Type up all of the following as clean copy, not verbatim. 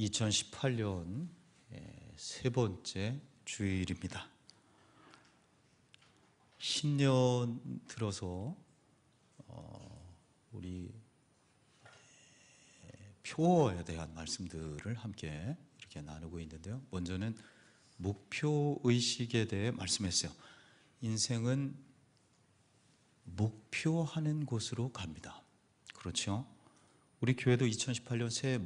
2018년 세 번째 주일입니다. 신년 들어서 우리 표어에 대한 말씀들을 함께 이렇게 나누고 있는데요. 먼저는 목표의식에 대해 말씀했어요. 인생은 목표하는 곳으로 갑니다. 그렇죠? 우리 교회도 2018년 새해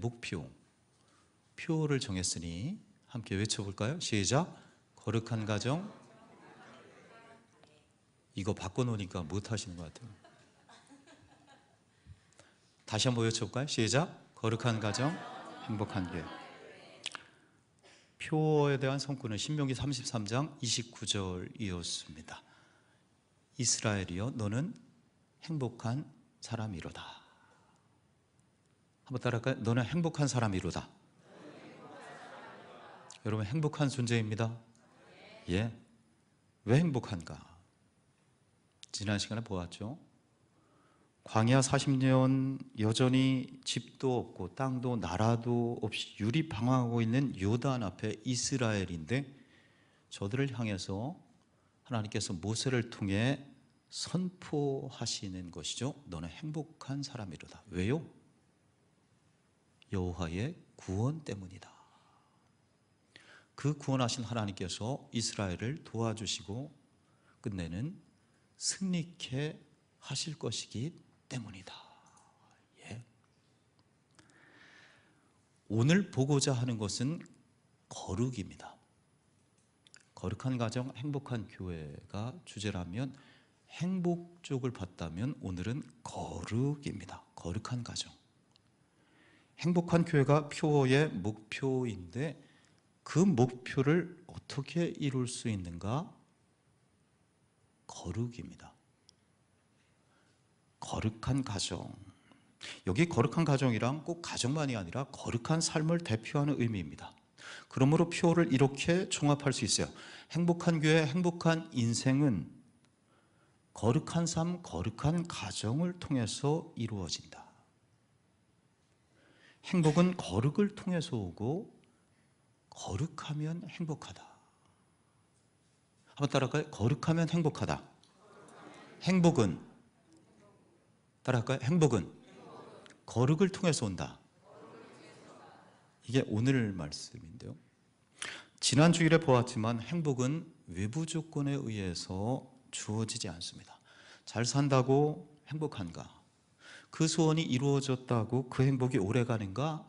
표를 정했으니 함께 외쳐볼까요? 시작! 거룩한 가정. 이거 바꿔놓으니까 못하시는 것 같아요. 다시 한번 외쳐볼까요? 시작! 거룩한 가정, 행복한 교회. 표어에 대한 성구는 신명기 33장 29절이었습니다. 이스라엘이여, 너는 행복한 사람이로다. 한번 따라할까요? 너는 행복한 사람이로다. 여러분, 행복한 존재입니다. 예. 왜 행복한가? 지난 시간에 보았죠. 광야 40년 여전히 집도 없고 땅도 나라도 없이 유리방황하고 있는 요단 앞에 이스라엘인데, 저들을 향해서 하나님께서 모세를 통해 선포하시는 것이죠. 너는 행복한 사람이로다. 왜요? 여호와의 구원 때문이다. 그 구원하신 하나님께서 이스라엘을 도와주시고 끝내는 승리케 하실 것이기 때문이다. 예. 오늘 보고자 하는 것은 거룩입니다. 거룩한 가정, 행복한 교회가 주제라면, 행복 쪽을 봤다면 오늘은 거룩입니다. 거룩한 가정. 행복한 교회가 표어의 목표인데, 그 목표를 어떻게 이룰 수 있는가? 거룩입니다. 거룩한 가정. 여기 거룩한 가정이란 꼭 가정만이 아니라 거룩한 삶을 대표하는 의미입니다. 그러므로 표어를 이렇게 종합할 수 있어요. 행복한 교회, 행복한 인생은 거룩한 삶, 거룩한 가정을 통해서 이루어진다. 행복은 거룩을 통해서 오고 거룩하면 행복하다. 한번 따라할까요? 거룩하면 행복하다. 행복은, 따라할까요? 행복은 거룩을 통해서 온다. 이게 오늘 말씀인데요. 지난 주일에 보았지만 행복은 외부 조건에 의해서 주어지지 않습니다. 잘 산다고 행복한가? 그 소원이 이루어졌다고 그 행복이 오래가는가?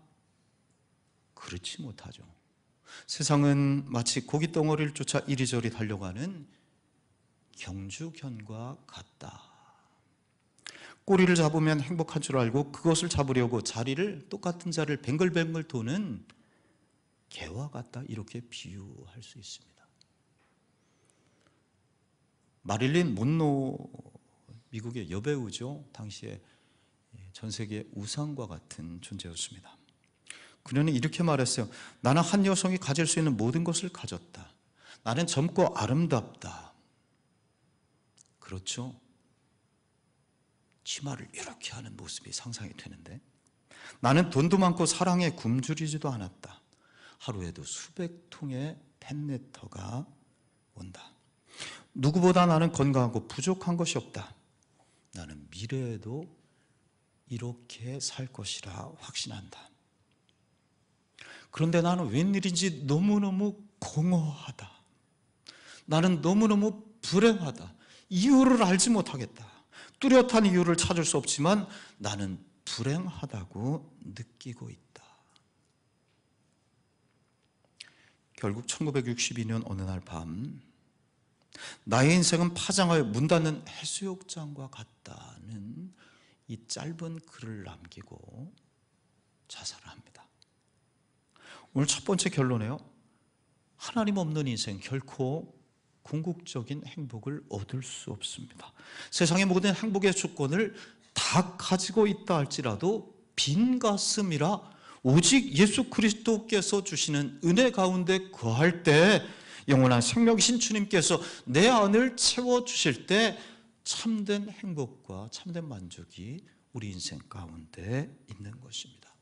그렇지 못하죠. 세상은 마치 고깃덩어리를 쫓아 이리저리 달려가는 경주견과 같다. 꼬리를 잡으면 행복한 줄 알고 그것을 잡으려고 똑같은 자리를 뱅글뱅글 도는 개와 같다. 이렇게 비유할 수 있습니다. 마릴린 몬로, 미국의 여배우죠. 당시에 전 세계 우상과 같은 존재였습니다. 그녀는 이렇게 말했어요. 나는 한 여성이 가질 수 있는 모든 것을 가졌다. 나는 젊고 아름답다. 그렇죠? 치마를 이렇게 하는 모습이 상상이 되는데, 나는 돈도 많고 사랑에 굶주리지도 않았다. 하루에도 수백 통의 팬레터가 온다. 누구보다 나는 건강하고 부족한 것이 없다. 나는 미래에도 이렇게 살 것이라 확신한다. 그런데 나는 웬일인지 너무너무 공허하다. 나는 너무너무 불행하다. 이유를 알지 못하겠다. 뚜렷한 이유를 찾을 수 없지만 나는 불행하다고 느끼고 있다. 결국 1962년 어느 날 밤, 나의 인생은 파장하여 문 닫는 해수욕장과 같다는 이 짧은 글을 남기고 자살을 합니다. 오늘 첫 번째 결론이에요. 하나님 없는 인생, 결코 궁극적인 행복을 얻을 수 없습니다. 세상의 모든 행복의 조건을 다 가지고 있다 할지라도 빈 가슴이라 오직 예수 그리스도께서 주시는 은혜 가운데 거할 때, 영원한 생명이신 주님께서 내 안을 채워주실 때 참된 행복과 참된 만족이 우리 인생 가운데 있는 것입니다.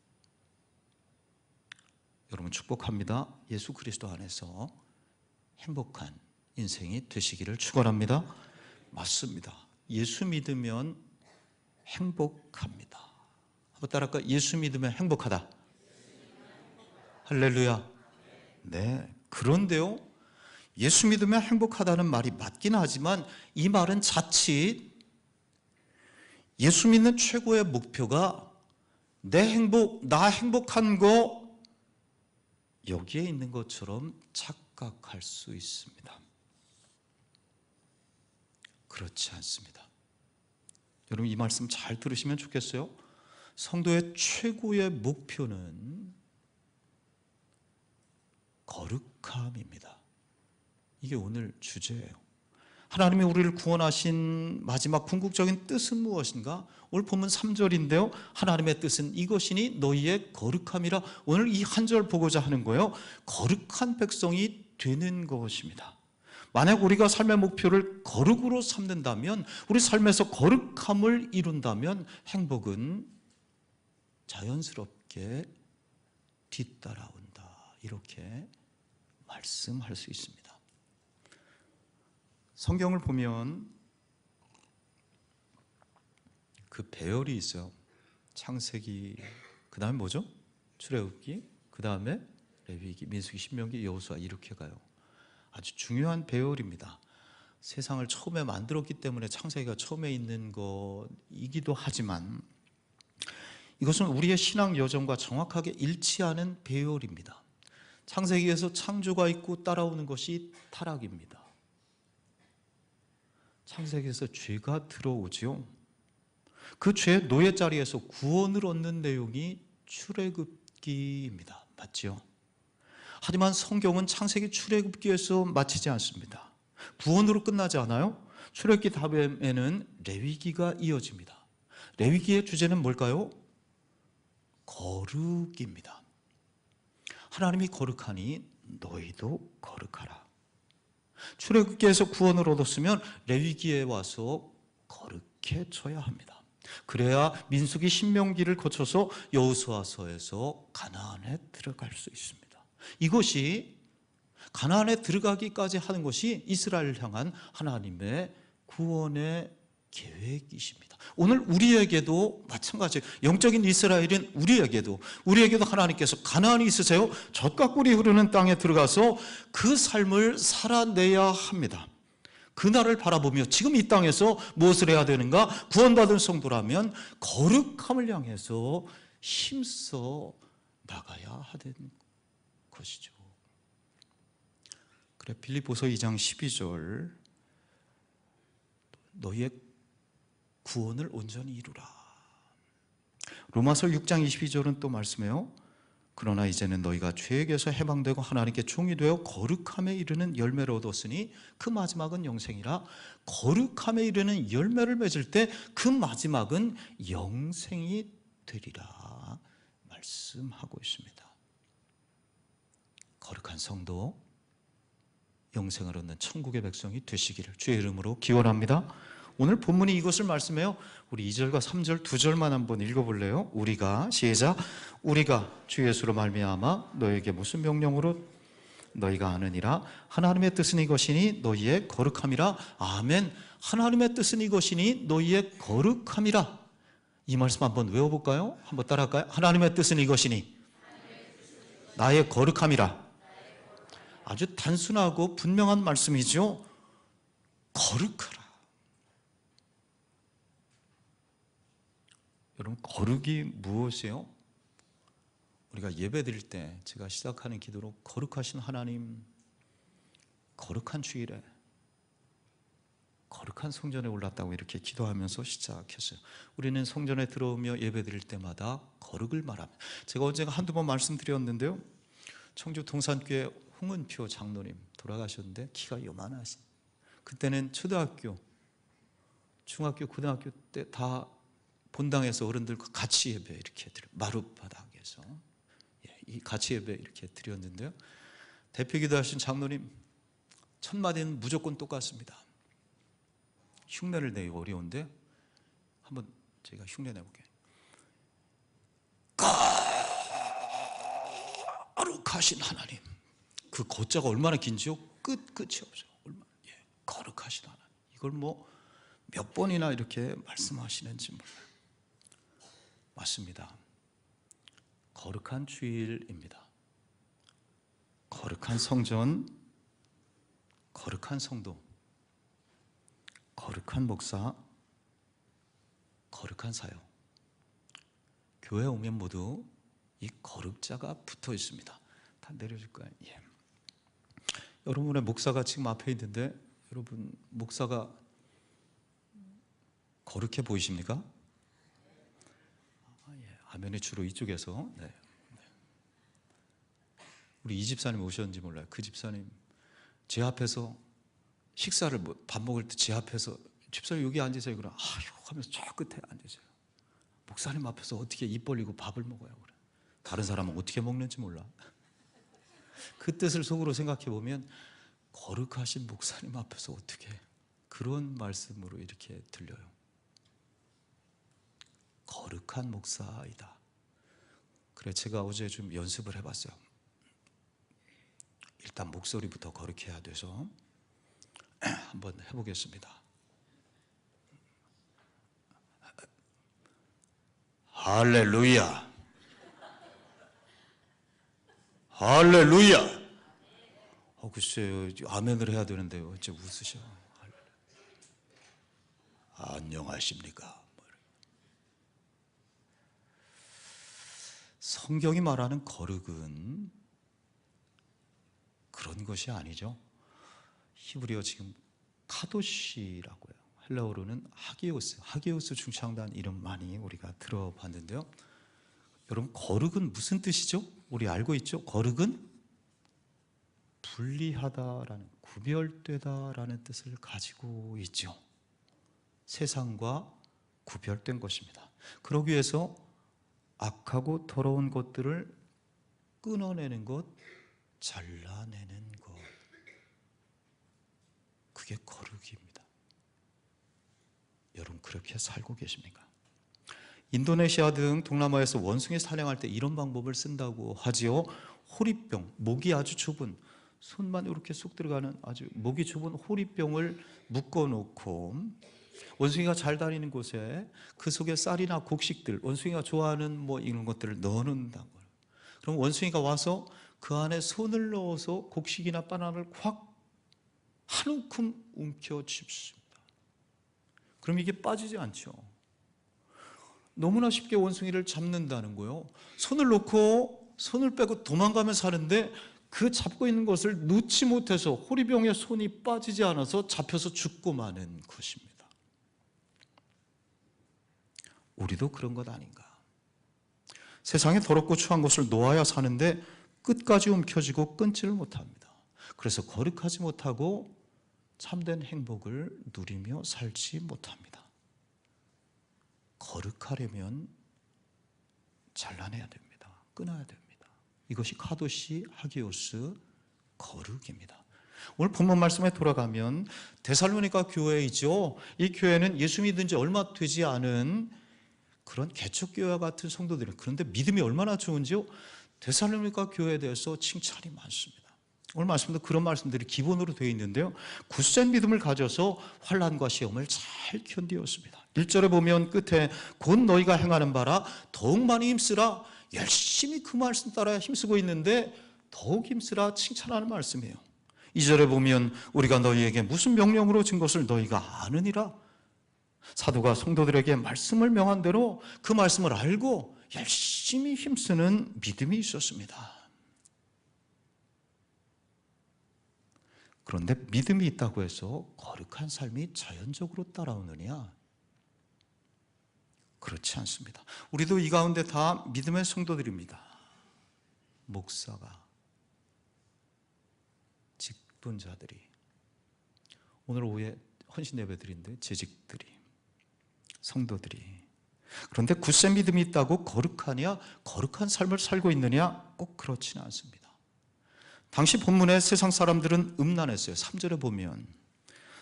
여러분 축복합니다. 예수 그리스도 안에서 행복한 인생이 되시기를 축원합니다. 맞습니다. 예수 믿으면 행복합니다. 한번 따라할까요? 예수 믿으면 행복하다. 할렐루야. 네. 그런데요, 예수 믿으면 행복하다는 말이 맞긴 하지만 이 말은 자칫 예수 믿는 최고의 목표가 내 행복, 나 행복한 거 여기에 있는 것처럼 착각할 수 있습니다. 그렇지 않습니다. 여러분 이 말씀 잘 들으시면 좋겠어요. 성도의 최고의 목표는 거룩함입니다. 이게 오늘 주제예요. 하나님이 우리를 구원하신 마지막 궁극적인 뜻은 무엇인가? 오늘 본문 3절인데요. 하나님의 뜻은 이것이니 너희의 거룩함이라. 오늘 이 한 절 보고자 하는 거예요. 거룩한 백성이 되는 것입니다. 만약 우리가 삶의 목표를 거룩으로 삼는다면, 우리 삶에서 거룩함을 이룬다면 행복은 자연스럽게 뒤따라온다. 이렇게 말씀할 수 있습니다. 성경을 보면 그 배열이 있어요. 창세기, 그 다음에 뭐죠? 출애굽기, 그 다음에 레위기, 민수기, 신명기, 여호수아 이렇게 가요. 아주 중요한 배열입니다. 세상을 처음에 만들었기 때문에 창세기가 처음에 있는 것이기도 하지만 이것은 우리의 신앙 여정과 정확하게 일치하는 배열입니다. 창세기에서 창조가 있고 따라오는 것이 타락입니다. 창세기에서 죄가 들어오지요. 그 죄의 노예자리에서 구원을 얻는 내용이 출애굽기입니다. 맞죠? 하지만 성경은 창세기 출애굽기에서 마치지 않습니다. 구원으로 끝나지 않아요. 출애굽기 다음에는 레위기가 이어집니다. 레위기의 주제는 뭘까요? 거룩입니다. 하나님이 거룩하니 너희도 거룩하라. 출애굽기에서 구원을 얻었으면 레위기에 와서 거룩해져야 합니다. 그래야 민수기, 신명기를 거쳐서 여호수아서에서 가나안에 들어갈 수 있습니다. 이것이 가나안에 들어가기까지 하는 것이 이스라엘을 향한 하나님의 구원의 계획이십니다. 오늘 우리에게도 마찬가지예요. 영적인 이스라엘인 우리에게도 하나님께서 가나안이 있으세요. 젖과 꿀이 흐르는 땅에 들어가서 그 삶을 살아내야 합니다. 그날을 바라보며 지금 이 땅에서 무엇을 해야 되는가? 구원받은 성도라면 거룩함을 향해서 힘써 나가야 하는 것이죠. 그래, 빌립보서 2장 12절 너희의 구원을 온전히 이루라. 로마서 6장 22절은 또 말씀해요. 그러나 이제는 너희가 죄에게서 해방되고 하나님께 종이 되어 거룩함에 이르는 열매를 얻었으니 그 마지막은 영생이라. 거룩함에 이르는 열매를 맺을 때 그 마지막은 영생이 되리라 말씀하고 있습니다. 거룩한 성도, 영생을 얻는 천국의 백성이 되시기를 주의 이름으로 기원합니다. 오늘 본문이 이것을 말씀해요. 우리 2절과 3절 두 절만 한번 읽어볼래요? 우리가, 시작. 우리가 주 예수로 말미암아 너에게 무슨 명령으로 너희가 아느니라. 하나님의 뜻은 이것이니 너희의 거룩함이라. 아멘. 하나님의 뜻은 이것이니 너희의 거룩함이라. 이 말씀 한번 외워볼까요? 한번 따라할까요? 하나님의 뜻은 이것이니 나의 거룩함이라. 아주 단순하고 분명한 말씀이죠. 거룩하라. 여러분, 거룩이 무엇이에요? 우리가 예배 드릴 때 제가 시작하는 기도로 거룩하신 하나님, 거룩한 주일에 거룩한 성전에 올랐다고 이렇게 기도하면서 시작했어요. 우리는 성전에 들어오며 예배 드릴 때마다 거룩을 말합니다. 제가 언젠가 한두 번 말씀드렸는데요, 청주 동산교회 홍은표 장로님 돌아가셨는데 키가 요만하신, 그때는 초등학교, 중학교, 고등학교 때 다 본당에서 어른들과 같이 예배 이렇게 드려, 마룻바닥에서 이 같이 예배 이렇게 드렸는데요, 대표 기도하신 장로님 첫 마디는 무조건 똑같습니다. 흉내를 내기 어려운데 한번 제가 흉내 내볼게요. 거룩하신 하나님. 그 거자가 얼마나 긴지요? 끝이 없어요. 거룩하신 하나님. 이걸 뭐 몇 번이나 이렇게 말씀하시는지 몰라요. 맞습니다. 거룩한 주일입니다. 거룩한 성전, 거룩한 성도, 거룩한 목사, 거룩한 사역. 교회 오면 모두 이 거룩자가 붙어 있습니다. 다 내려줄까요? 예. 여러분의 목사가 지금 앞에 있는데 여러분 목사가 거룩해 보이십니까? 예. 아멘이 주로 이쪽에서. 네. 우리 이 집사님 오셨는지 몰라요. 그 집사님 제 앞에서 식사를 밥 먹을 때 제 앞에서 집사님 여기 앉으세요. 그럼 아유 하면서 저 끝에 앉으세요. 목사님 앞에서 어떻게 입 벌리고 밥을 먹어요? 그래. 다른 사람은 어떻게 먹는지 몰라. 그 뜻을 속으로 생각해 보면 거룩하신 목사님 앞에서 어떻게 그런 말씀으로 이렇게 들려요. 거룩한 목사이다. 그래 제가 어제 좀 연습을 해봤어요. 일단 목소리부터 거룩해야 돼서 한번 해보겠습니다. 할렐루야. 할렐루야. 글쎄요, 아멘을 해야 되는데 어째 웃으셔. 안녕하십니까. 성경이 말하는 거룩은 그런 것이 아니죠. 히브리어 지금 카도시라고 해요. 헬라어로는 하기오스 중창단 이름 많이 우리가 들어봤는데요. 여러분 거룩은 무슨 뜻이죠? 우리 알고 있죠? 거룩은 분리하다라는, 구별되다라는 뜻을 가지고 있죠. 세상과 구별된 것입니다. 그러기 위해서 악하고 더러운 것들을 끊어내는 것, 잘라내는 것, 그게 거룩입니다. 여러분 그렇게 살고 계십니까? 인도네시아 등 동남아에서 원숭이 사냥할 때 이런 방법을 쓴다고 하지요. 호리병, 목이 아주 좁은, 손만 이렇게 쏙 들어가는 아주 목이 좁은 호리병을 묶어놓고 원숭이가 잘 다니는 곳에 그 속에 쌀이나 곡식들, 원숭이가 좋아하는 뭐 이런 것들을 넣어놓는다는 거예요. 그럼 원숭이가 와서 그 안에 손을 넣어서 곡식이나 바나나를 확 한 움큼 움켜쥐습니다. 그럼 이게 빠지지 않죠. 너무나 쉽게 원숭이를 잡는다는 거예요. 손을 놓고 손을 빼고 도망가면 사는데 그 잡고 있는 것을 놓지 못해서 호리병에 손이 빠지지 않아서 잡혀서 죽고 마는 것입니다. 우리도 그런 것 아닌가? 세상에 더럽고 추한 것을 놓아야 사는데 끝까지 움켜쥐고 끊지를 못합니다. 그래서 거룩하지 못하고 참된 행복을 누리며 살지 못합니다. 거룩하려면 잘라내야 됩니다. 끊어야 됩니다. 이것이 카도시 하기오스 거룩입니다. 오늘 본문 말씀에 돌아가면 데살로니가 교회이죠. 이 교회는 예수 믿은 지 얼마 되지 않은 그런 개척교회와 같은 성도들이, 그런데 믿음이 얼마나 좋은지요. 데살로니가 교회에 대해서 칭찬이 많습니다. 오늘 말씀도 그런 말씀들이 기본으로 되어 있는데요. 굳센 믿음을 가져서 환난과 시험을 잘 견디었습니다. 1절에 보면 끝에 곧 너희가 행하는 바라 더욱 많이 힘쓰라. 열심히 그 말씀 따라 힘쓰고 있는데 더욱 힘쓰라 칭찬하는 말씀이에요. 2절에 보면 우리가 너희에게 무슨 명령으로 진 것을 너희가 아느니라. 사도가 성도들에게 말씀을 명한 대로 그 말씀을 알고 열심히 힘쓰는 믿음이 있었습니다. 그런데 믿음이 있다고 해서 거룩한 삶이 자연적으로 따라오느냐? 그렇지 않습니다. 우리도 이 가운데 다 믿음의 성도들입니다. 목사가, 직분자들이, 오늘 오후에 헌신 예배드린데 재직들이, 성도들이. 그런데 굳센 믿음이 있다고 거룩하냐, 거룩한 삶을 살고 있느냐? 꼭 그렇지는 않습니다. 당시 본문에 세상 사람들은 음란했어요. 3절에 보면,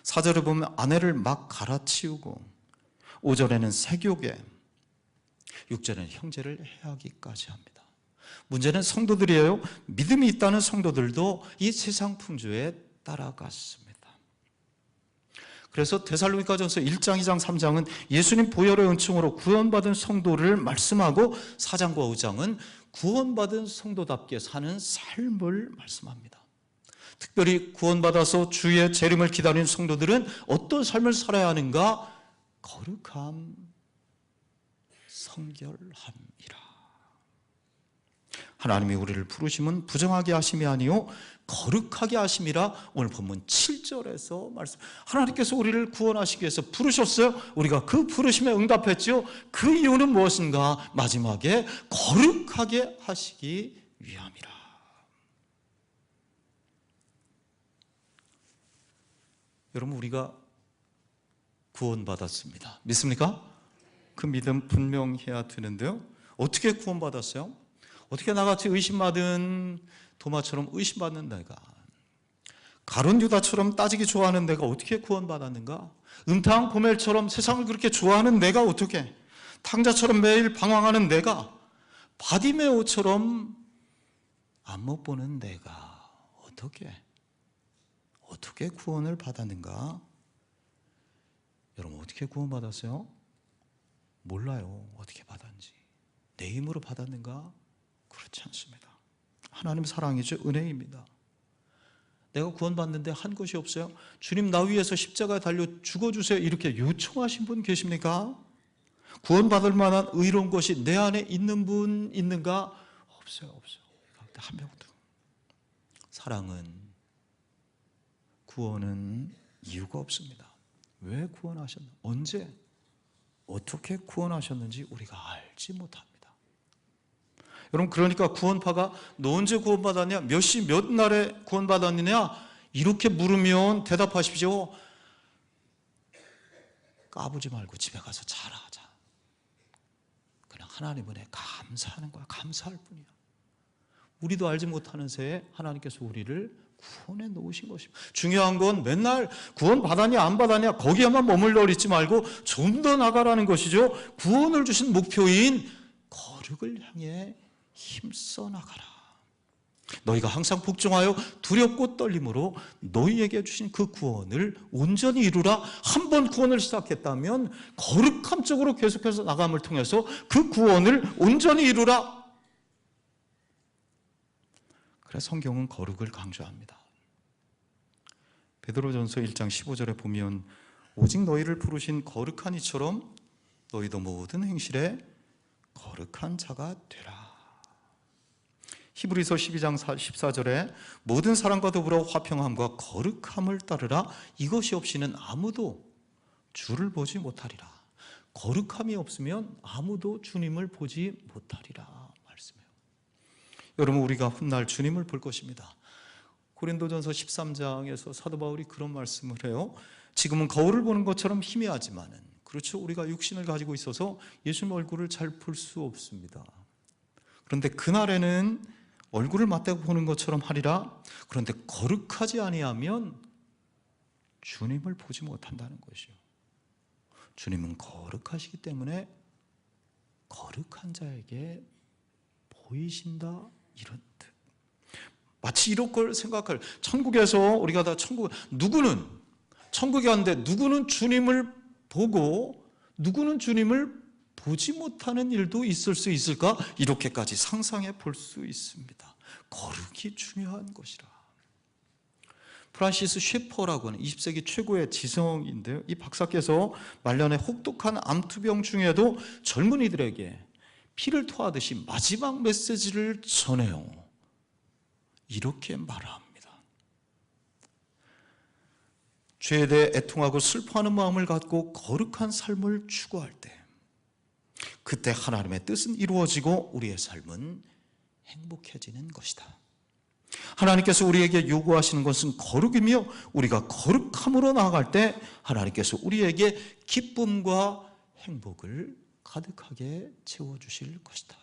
4절에 보면 아내를 막 갈아치우고, 5절에는 색욕에, 6절에는 형제를 해하기까지 합니다. 문제는 성도들이에요. 믿음이 있다는 성도들도 이 세상 풍조에 따라갔습니다. 그래서 데살로니가전서 1장, 2장, 3장은 예수님 보혈의 은총으로 구원받은 성도를 말씀하고 4장과 5장은 구원받은 성도답게 사는 삶을 말씀합니다. 특별히 구원받아서 주의 재림을 기다리는 성도들은 어떤 삶을 살아야 하는가? 거룩함, 성결함이라. 하나님이 우리를 부르심은 부정하게 하심이 아니요 거룩하게 하심이라. 오늘 본문 7절에서 말씀. 하나님께서 우리를 구원하시기 위해서 부르셨어요. 우리가 그 부르심에 응답했죠. 그 이유는 무엇인가? 마지막에 거룩하게 하시기 위함이라. 여러분, 우리가 구원받았습니다. 믿습니까? 그 믿음 분명해야 되는데요. 어떻게 구원받았어요? 어떻게 나같이 의심받은 도마처럼 의심받는 내가, 가룟 유다처럼 따지기 좋아하는 내가 어떻게 구원받았는가? 음탕한 고멜처럼 세상을 그렇게 좋아하는 내가 어떻게, 탕자처럼 매일 방황하는 내가, 바디메오처럼 안 못 보는 내가 어떻게 구원을 받았는가? 여러분, 어떻게 구원받았어요? 몰라요. 어떻게 받았는지. 내 힘으로 받았는가? 그렇지 않습니다. 하나님 사랑이죠. 은혜입니다. 내가 구원받는데 한 것이 없어요? 주님, 나 위해서 십자가에 달려 죽어주세요, 이렇게 요청하신 분 계십니까? 구원받을 만한 의로운 것이 내 안에 있는 분 있는가? 없어요. 한 명도. 사랑은, 구원은 이유가 없습니다. 왜 구원하셨나? 언제, 어떻게 구원하셨는지 우리가 알지 못합니다. 여러분, 그러니까 구원파가 너 언제 구원받았냐? 몇 시 몇 날에 구원받았느냐? 이렇게 물으면 대답하십시오. 까부지 말고 집에 가서 잘하자. 그냥 하나님 은혜 감사하는 거야. 감사할 뿐이야. 우리도 알지 못하는 새에 하나님께서 우리를 구원해 놓으신 것입니다. 중요한 건 맨날 구원 받았냐 안 받았냐 거기에만 머물러 있지 말고 좀 더 나가라는 것이죠. 구원을 주신 목표인 거룩을 향해 힘써 나가라. 너희가 항상 복종하여 두렵고 떨림으로 너희에게 주신 그 구원을 온전히 이루라. 한 번 구원을 시작했다면 거룩함 쪽으로 계속해서 나감을 통해서 그 구원을 온전히 이루라. 그래서 성경은 거룩을 강조합니다. 베드로전서 1장 15절에 보면 오직 너희를 부르신 거룩한 이처럼 너희도 모든 행실에 거룩한 자가 되라. 히브리서 12장 14절에 모든 사람과 더불어 화평함과 거룩함을 따르라. 이것이 없이는 아무도 주를 보지 못하리라. 거룩함이 없으면 아무도 주님을 보지 못하리라 말씀해요. 여러분, 우리가 훗날 주님을 볼 것입니다. 고린도전서 13장에서 사도 바울이 그런 말씀을 해요. 지금은 거울을 보는 것처럼 희미하지만은, 그렇죠, 우리가 육신을 가지고 있어서 예수님 얼굴을 잘 볼 수 없습니다. 그런데 그날에는 얼굴을 맞대고 보는 것처럼 하리라. 그런데 거룩하지 아니하면 주님을 보지 못한다는 것이요. 주님은 거룩하시기 때문에 거룩한 자에게 보이신다, 이런 뜻. 마치 이런 걸 생각할, 천국에서 우리가 다 누구는 천국에 갔는데 누구는 주님을 보고 누구는 주님을 보지 못하는 일도 있을 수 있을까? 이렇게까지 상상해 볼 수 있습니다. 거룩이 중요한 것이라. 프란시스 셰퍼라고 하는 20세기 최고의 지성인데요, 이 박사께서 말년에 혹독한 암투병 중에도 젊은이들에게 피를 토하듯이 마지막 메시지를 전해요. 이렇게 말합니다. 죄에 대해 애통하고 슬퍼하는 마음을 갖고 거룩한 삶을 추구할 때, 그때 하나님의 뜻은 이루어지고 우리의 삶은 행복해지는 것이다. 하나님께서 우리에게 요구하시는 것은 거룩이며, 우리가 거룩함으로 나아갈 때 하나님께서 우리에게 기쁨과 행복을 가득하게 채워주실 것이다.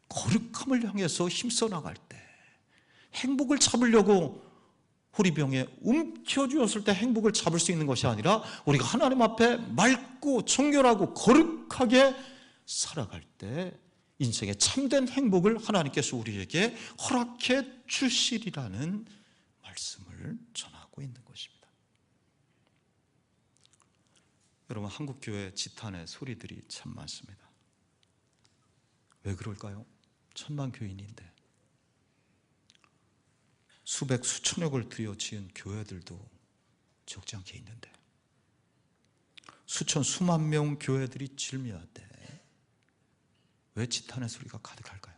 거룩함을 향해서 힘써 나갈 때, 행복을 잡으려고 호리병에 움켜쥐었을 때 행복을 잡을 수 있는 것이 아니라, 우리가 하나님 앞에 맑고 청결하고 거룩하게 살아갈 때 인생의 참된 행복을 하나님께서 우리에게 허락해 주시리라는 말씀을 전하고 있는 것입니다. 여러분, 한국교회 지탄의 소리들이 참 많습니다. 왜 그럴까요? 천만 교인인데 수백 수천억을 들여 지은 교회들도 적지 않게 있는데 수천 수만 명 교회들이 질미할 때 왜 지탄의 소리가 가득할까요?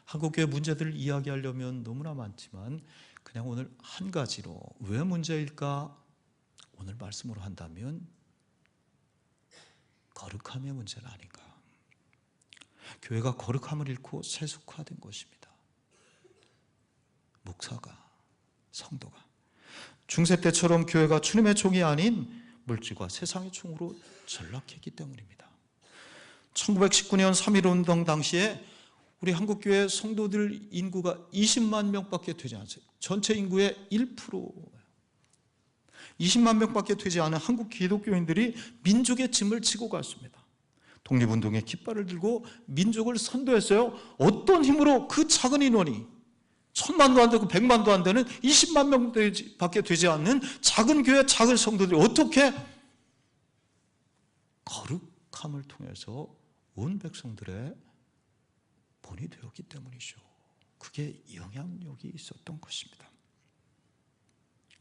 한국교회 문제들을 이야기하려면 너무나 많지만 그냥 오늘 한 가지로 왜 문제일까 오늘 말씀으로 한다면 거룩함의 문제는 아닌가. 교회가 거룩함을 잃고 세속화된 것입니다. 목사가, 성도가 중세 때처럼 교회가 주님의 종이 아닌 물질과 세상의 종으로 전락했기 때문입니다. 1919년 3.1운동 당시에 우리 한국교회 성도들 인구가 20만 명밖에 되지 않았어요. 전체 인구의 1%예요. 20만 명밖에 되지 않은 한국 기독교인들이 민족의 짐을 지고 갔습니다. 독립운동의 깃발을 들고 민족을 선도했어요. 어떤 힘으로 그 작은 인원이 1000만도 안 되고 100만도 안 되는 20만 명밖에 되지 않는 작은 교회, 작은 성도들이 어떻게 거룩함을 통해서 온 백성들의 본이 되었기 때문이죠. 그게 영향력이 있었던 것입니다.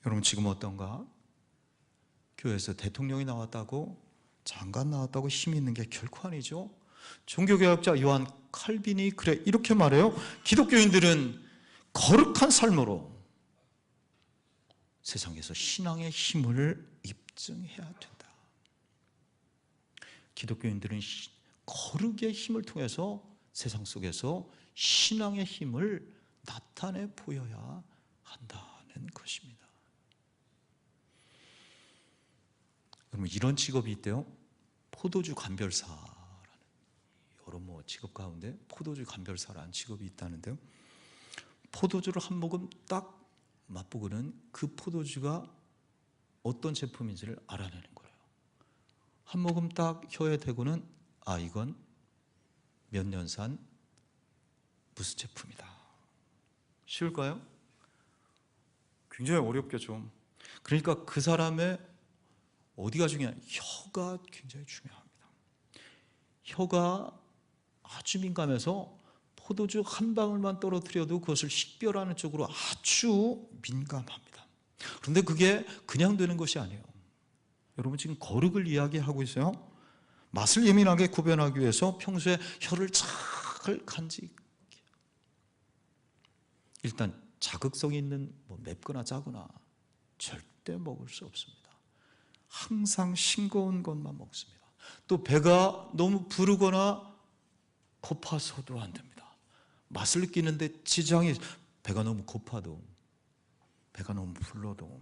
여러분, 지금 어떤가? 교회에서 대통령이 나왔다고, 장관 나왔다고 힘이 있는 게 결코 아니죠. 종교개혁자 요한 칼빈이 이렇게 말해요. 기독교인들은 거룩한 삶으로 세상에서 신앙의 힘을 입증해야 된다. 기독교인들은 거룩의 힘을 통해서 세상 속에서 신앙의 힘을 나타내 보여야 한다는 것입니다. 여러분, 이런 직업이 있대요. 포도주 감별사라는, 여러 직업 가운데 포도주 감별사라는 직업이 있다는데요. 포도주를 한 모금 딱 맛보고는 그 포도주가 어떤 제품인지를 알아내는 거예요. 한 모금 딱 혀에 대고는 이건 몇 년산 무슨 제품이다. 쉬울까요? 굉장히 어렵겠죠. 그러니까 그 사람의 어디가 중요해요? 혀가 굉장히 중요합니다. 혀가 아주 민감해서 포도주 한 방울만 떨어뜨려도 그것을 식별하는 쪽으로 아주 민감합니다. 그런데 그게 그냥 되는 것이 아니에요. 여러분, 지금 거룩을 이야기하고 있어요. 맛을 예민하게 구별하기 위해서 평소에 혀를 잘 간직해요. 일단 자극성이 있는 맵거나 짜거나 절대 먹을 수 없습니다. 항상 싱거운 것만 먹습니다. 또 배가 너무 부르거나 고파서도 안 됩니다. 맛을 느끼는데 지장이, 배가 너무 고파도, 배가 너무 불러도,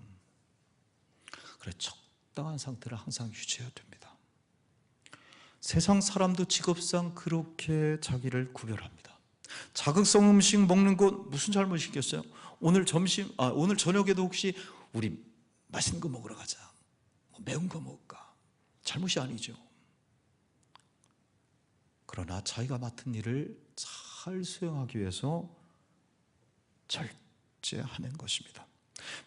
그래 적당한 상태를 항상 유지해야 됩니다. 세상 사람도 직업상 그렇게 자기를 구별합니다. 자극성 음식 먹는 것 무슨 잘못이겠어요? 오늘 저녁에도 혹시 우리 맛있는 거 먹으러 가자, 매운 거 먹을까? 잘못이 아니죠. 그러나 자기가 맡은 일을 잘 수행하기 위해서 절제하는 것입니다.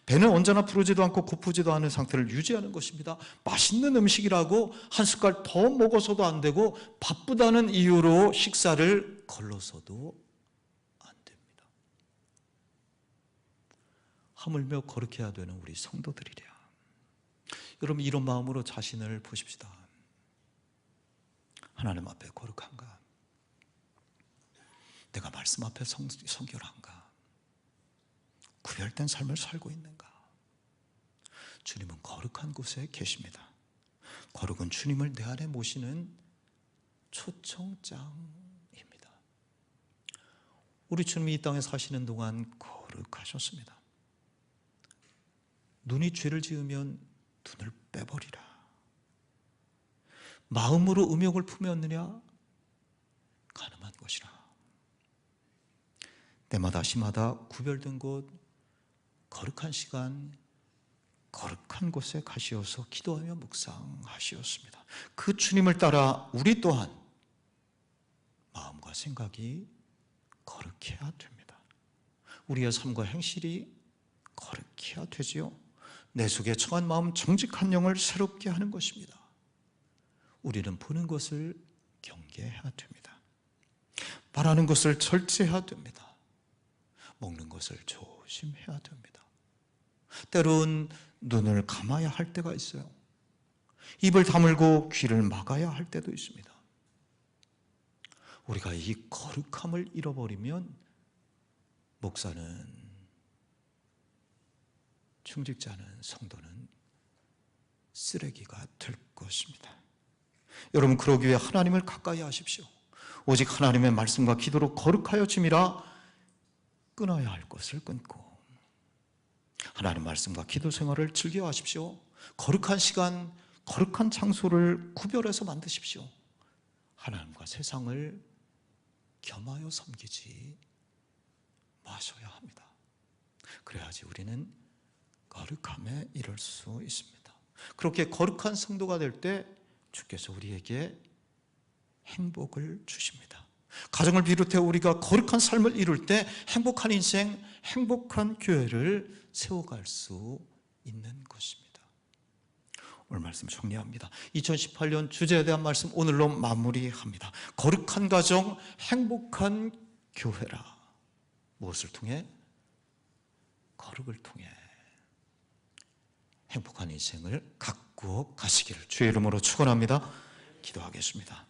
배는 언제나 부르지도 않고 고프지도 않은 상태를 유지하는 것입니다. 맛있는 음식이라고 한 숟갈 더 먹어서도 안 되고 바쁘다는 이유로 식사를 걸러서도 안 됩니다. 하물며 거룩해야 되는 우리 성도들이랴. 여러분, 이런 마음으로 자신을 보십시다. 하나님 앞에 거룩한가? 내가 말씀 앞에 성결한가? 구별된 삶을 살고 있는가? 주님은 거룩한 곳에 계십니다. 거룩은 주님을 내 안에 모시는 초청장입니다. 우리 주님이 이 땅에 사시는 동안 거룩하셨습니다. 눈이 죄를 지으면 눈을 빼버리라. 마음으로 음욕을 품었느냐? 가늠한 것이라. 때마다 시마다 구별된 곳, 거룩한 시간, 거룩한 곳에 가시어서 기도하며 묵상하시었습니다. 그 주님을 따라 우리 또한 마음과 마음과 생각이 거룩해야 됩니다. 우리의 삶과 행실이 거룩해야 되지요. 내 속에 청한 마음, 정직한 영을 새롭게 하는 것입니다. 우리는 보는 것을 경계해야 됩니다. 말하는 것을 절제해야 됩니다. 먹는 것을 조심해야 됩니다. 때론 눈을 감아야 할 때가 있어요. 입을 다물고 귀를 막아야 할 때도 있습니다. 우리가 이 거룩함을 잃어버리면 목사는, 충직자는, 성도는 쓰레기가 될 것입니다. 여러분, 그러기 위해 하나님을 가까이 하십시오. 오직 하나님의 말씀과 기도로 거룩하여 짐이라 끊어야 할 것을 끊고 하나님 말씀과 기도 생활을 즐겨 하십시오. 거룩한 시간, 거룩한 장소를 구별해서 만드십시오. 하나님과 세상을 겸하여 섬기지 마셔야 합니다. 그래야지 우리는 거룩함에 이를 수 있습니다. 그렇게 거룩한 성도가 될 때 주께서 우리에게 행복을 주십니다. 가정을 비롯해 우리가 거룩한 삶을 이룰 때 행복한 인생, 행복한 교회를 세워갈 수 있는 것입니다. 오늘 말씀 정리합니다. 2018년 주제에 대한 말씀 오늘로 마무리합니다. 거룩한 가정, 행복한 교회라. 무엇을 통해? 거룩을 통해 행복한 인생을 가꾸어 가시기를 주의 이름으로 축원합니다. 기도하겠습니다.